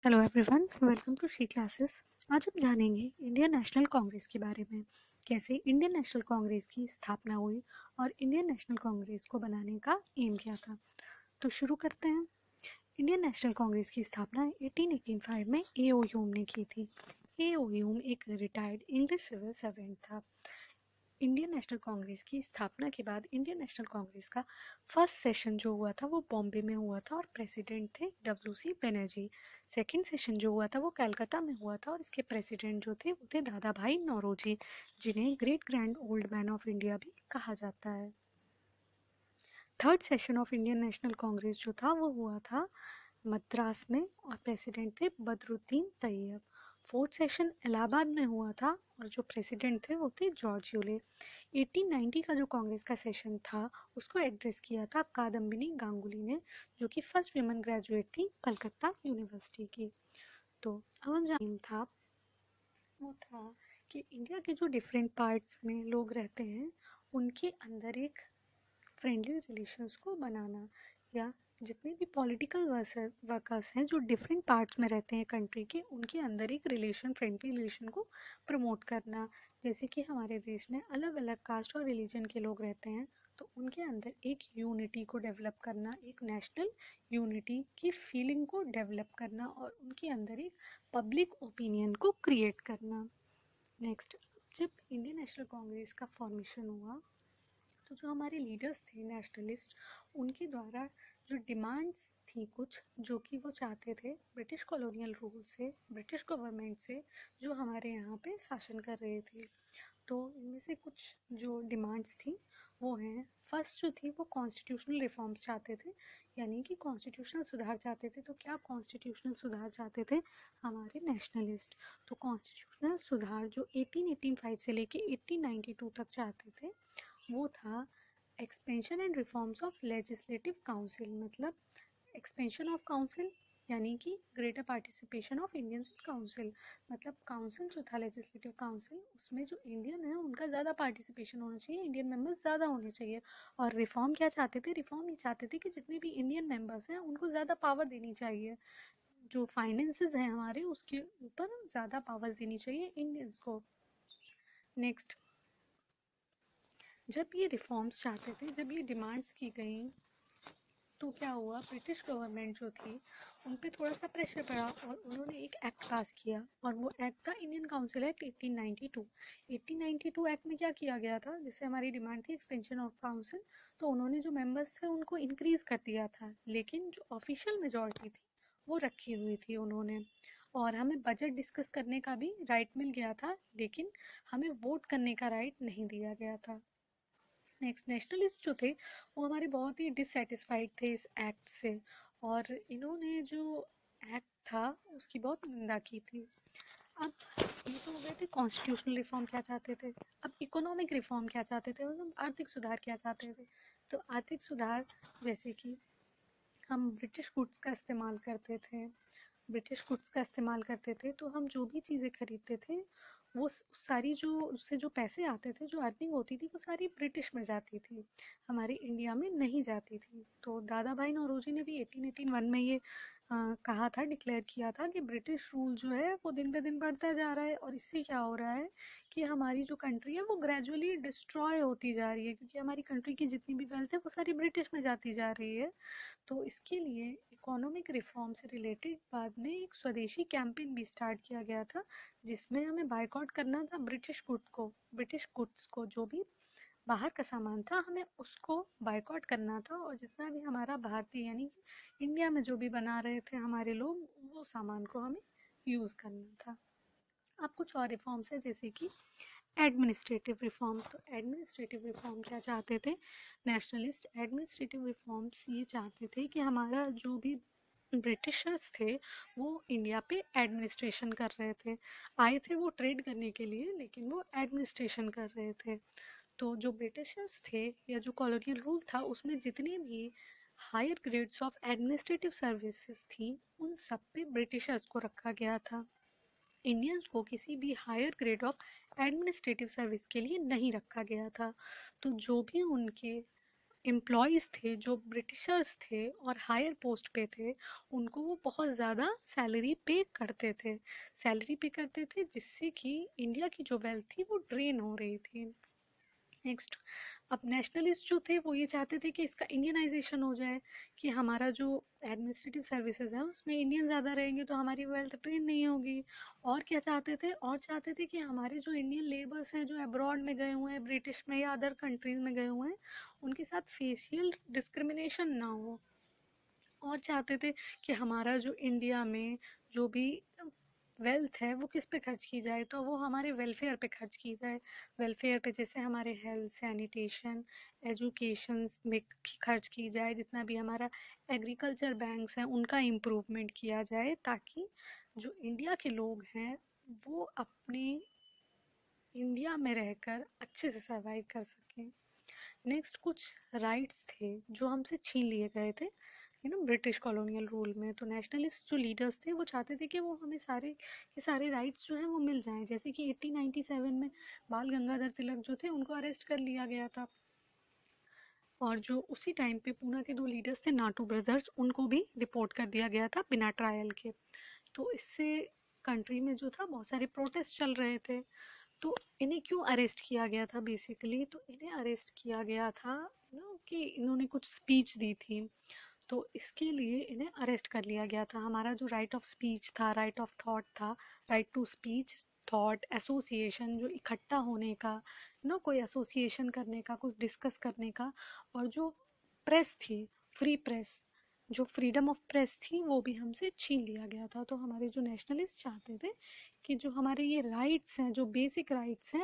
Hello everyone, welcome to she classes. आज हम जानेंगे इंडियन नेशनल कांग्रेस के बारे में, कैसे इंडियन नेशनल कांग्रेस की स्थापना हुई और इंडियन नेशनल कांग्रेस को बनाने का एम क्या था। तो शुरू करते हैं। इंडियन नेशनल कांग्रेस की स्थापना 1885 में ए.ओ. ह्यूम ने की थी। ए.ओ. ह्यूम एक रिटायर्ड इंग्लिश सिविल सर्वेंट था। इंडियन नेशनल कांग्रेस की स्थापना के बाद इंडियन नेशनल कांग्रेस का फर्स्ट सेशन जो हुआ था वो बॉम्बे में हुआ था और प्रेसिडेंट थे डब्ल्यू.सी. बनर्जी। सेकंड सेशन जो हुआ था वो कलकत्ता में हुआ था और इसके प्रेसिडेंट जो थे वो थे दादा भाई नौरोजी, जिन्हें great grand old man of India भी कहा जाता है। Third session of Indian national Congress जो था वो हुआ था मद्रास में और प्रेसिडेंट थे बदरुद्दीन तैयब। फोर्थ सेशन इलाहाबाद में हुआ था और जो प्रेसिडेंट थे वो थे जॉर्ज यूले। 1890 का जो कांग्रेस का सेशन था उसको एड्रेस किया था कादम्बिनी गांगुली ने, जो कि फर्स्ट विमेन ग्रेजुएट थी कलकत्ता यूनिवर्सिटी की। तो अब हम जानते था वो था कि इंडिया के जो डिफरेंट पार्ट्स में लोग रहते हैं उनके अंदर एक फ्रेंडली रिलेशंस को बनाना, या जितने भी पॉलिटिकल वर्कर्स हैं जो डिफरेंट पार्ट्स में रहते हैं कंट्री के, उनके अंदर एक फ्रेंडली रिलेशन को प्रमोट करना। जैसे कि हमारे देश में अलग अलग कास्ट और रिलीजन के लोग रहते हैं, तो उनके अंदर एक यूनिटी को डेवलप करना, एक नेशनल यूनिटी की फीलिंग को डेवलप करना और उनके अंदर एक पब्लिक ओपिनियन को क्रिएट करना। नेक्स्ट, जब इंडियन नेशनल कांग्रेस का फॉर्मेशन हुआ तो जो हमारे लीडर्स थे नेशनलिस्ट, उनके द्वारा जो डिमांड्स थी कुछ जो कि वो चाहते थे ब्रिटिश कॉलोनियल रूल से, ब्रिटिश गवर्नमेंट से जो हमारे यहाँ पे शासन कर रहे थे। तो इनमें से कुछ जो डिमांड्स थी वो हैं, फर्स्ट जो थी वो कॉन्स्टिट्यूशनल रिफॉर्म्स चाहते थे, यानी कि कॉन्स्टिट्यूशनल सुधार चाहते थे। तो क्या कॉन्स्टिट्यूशनल सुधार चाहते थे हमारे नेशनलिस्ट? तो कॉन्स्टिट्यूशनल सुधार जो 1885 से लेके 1892 तक चाहते थे वो था expansion and reforms of legislative council. मतलब एक्सपेंशन ऑफ काउंसिल यानी कि greater participation of Indians in council. मतलब काउंसिल जो था लेजिस्लेटिव काउंसिल, उसमें जो इंडियन है उनका ज़्यादा पार्टिसिपेशन होना चाहिए, इंडियन मेंबर्स ज़्यादा होने चाहिए। और रिफॉर्म क्या चाहते थे? रिफॉर्म ये चाहते थे कि जितने भी इंडियन मेंबर्स हैं उनको ज़्यादा पावर देनी चाहिए, जो फाइनेंसेस हैं हमारे उसके ऊपर ज़्यादा पावर देनी चाहिए इंडियंस को। नेक्स्ट, जब ये रिफॉर्म्स चाहते थे, जब ये डिमांड्स की गई, तो क्या हुआ, ब्रिटिश गवर्नमेंट जो थी उन पे थोड़ा सा प्रेशर पड़ा और उन्होंने एक एक्ट पास किया और वो एक्ट था इंडियन काउंसिल एक्ट 1892। 1892 एक्ट में क्या किया गया था, जिससे हमारी डिमांड थी एक्सपेंशन ऑफ काउंसिल, तो उन्होंने जो मेंबर्स थे उनको इंक्रीज कर दिया था, लेकिन जो ऑफिशियल मेजोरिटी थी वो रखी हुई थी उन्होंने। और हमें बजट डिस्कस करने का भी राइट मिल गया था, लेकिन हमें वोट करने का राइट नहीं दिया गया था। नेक्स्ट, नेशनलिस्ट जो थे वो हमारे बहुत ही डिससेटिस्फाइड थे इस एक्ट से, और इन्होंने जो एक्ट था उसकी बहुत निंदा की थी। अब ये तो हो गए थे कॉन्स्टिट्यूशनल रिफॉर्म क्या चाहते थे। अब इकोनॉमिक रिफॉर्म क्या चाहते थे, मतलब आर्थिक सुधार क्या चाहते थे। तो आर्थिक सुधार जैसे कि हम ब्रिटिश गुड्स का इस्तेमाल करते थे, तो हम जो भी चीज़ें खरीदते थे वो सारी जो उससे जो पैसे आते थे, जो अर्निंग होती थी, वो सारी ब्रिटिश में जाती थी, हमारे इंडिया में नहीं जाती थी। तो दादा भाई नौरोजी ने भी 1881 में ये कहा था, डिक्लेयर किया था कि ब्रिटिश रूल जो है वो दिन पे दिन बढ़ता जा रहा है और इससे क्या हो रहा है कि हमारी जो कंट्री है वो ग्रेजुअली डिस्ट्रॉय होती जा रही है, क्योंकि हमारी कंट्री की जितनी भी वेल्थ है वो सारी ब्रिटिश में जाती जा रही है। तो इसके लिए इकोनॉमिक रिफॉर्म से रिलेटेड बाद में एक स्वदेशी कैंपेन भी स्टार्ट किया गया था, जिसमें हमें बायकॉट करना था ब्रिटिश गुड्स को, जो भी बाहर का सामान था हमें उसको बायकॉट करना था, और जितना भी हमारा भारतीय यानी कि इंडिया में जो भी बना रहे थे हमारे लोग, वो सामान को हमें यूज़ करना था। अब कुछ और रिफॉर्म्स है, जैसे कि एडमिनिस्ट्रेटिव रिफॉर्म। तो एडमिनिस्ट्रेटिव रिफॉर्म क्या चाहते थे नेशनलिस्ट? एडमिनिस्ट्रेटिव रिफॉर्म्स ये चाहते थे कि हमारा जो भी ब्रिटिशर्स थे वो इंडिया पे एडमिनिस्ट्रेशन कर रहे थे, आए थे वो ट्रेड करने के लिए लेकिन वो एडमिनिस्ट्रेशन कर रहे थे। तो जो ब्रिटिशर्स थे या जो कॉलोनियल रूल था उसमें जितने भी higher grades of administrative services थी उन सब पे ब्रिटिशर्स को रखा गया था। इंडियंस को किसी भी higher grade of administrative service के लिए नहीं रखा गया था। तो जो भी उनके एम्प्लॉयज़ थे, जो ब्रिटिशर्स थे और हायर पोस्ट पे थे, उनको वो बहुत ज़्यादा सैलरी पे करते थे। सैलरी पे करते थे जिससे कि इंडिया की जो वेल्थ थी वो ड्रेन हो रही थी। नेक्स्ट, अब नेशनलिस्ट जो थे वो ये चाहते थे कि इसका इंडियनाइजेशन हो जाए, कि हमारा जो एडमिनिस्ट्रेटिव सर्विसेज है उसमें इंडियन ज़्यादा रहेंगे तो हमारी वेल्थ ट्रेन नहीं होगी। और क्या चाहते थे, और चाहते थे कि हमारे जो इंडियन लेबर्स हैं जो अब्रॉड में गए हुए हैं, ब्रिटिश में या अदर कंट्रीज में गए हुए हैं, उनके साथ फेशियल डिस्क्रिमिनेशन ना हो। और चाहते थे कि हमारा जो इंडिया में जो भी वेल्थ है वो किस पे खर्च की जाए, तो वो हमारे वेलफेयर पे खर्च की जाए। वेलफेयर पे जैसे हमारे हेल्थ, सैनिटेशन, एजुकेशन में खर्च की जाए, जितना भी हमारा एग्रीकल्चर बैंक्स हैं उनका इम्प्रूवमेंट किया जाए, ताकि जो इंडिया के लोग हैं वो अपने इंडिया में रहकर अच्छे से सर्वाइव कर सकें। नेक्स्ट, कुछ राइट्स थे जो हमसे छीन लिए गए थे ब्रिटिश कॉलोनियल रूल में। तो नेशनलिस्ट जो लीडर्स थे वो चाहते थे कि वो हमें सारे के सारे राइट्स जो हैं वो मिल जाएं। जैसे कि 1897 में बाल गंगाधर तिलक जो थे उनको अरेस्ट कर लिया गया था, और जो उसी टाइम पे पूना के दो लीडर्स थे नाटू ब्रदर्स, उनको भी डिपोर्ट कर दिया गया था बिना ट्रायल के। तो इससे कंट्री में जो था बहुत सारे प्रोटेस्ट चल रहे थे। तो इन्हें क्यों अरेस्ट किया गया था बेसिकली, तो इन्हें अरेस्ट किया गया था कि इन्होंने कुछ स्पीच दी थी, तो इसके लिए इन्हें अरेस्ट कर लिया गया था। हमारा जो राइट ऑफ स्पीच था, राइट ऑफ थॉट था, right to speech, thought, association, जो इकट्ठा होने का, कोई एसोसिएशन करने का, कुछ डिस्कस करने का, और जो प्रेस थी, फ्री प्रेस, जो फ्रीडम ऑफ प्रेस थी वो भी हमसे छीन लिया गया था। तो हमारे जो नेशनलिस्ट चाहते थे कि जो हमारे ये राइट्स हैं, जो बेसिक राइट्स हैं,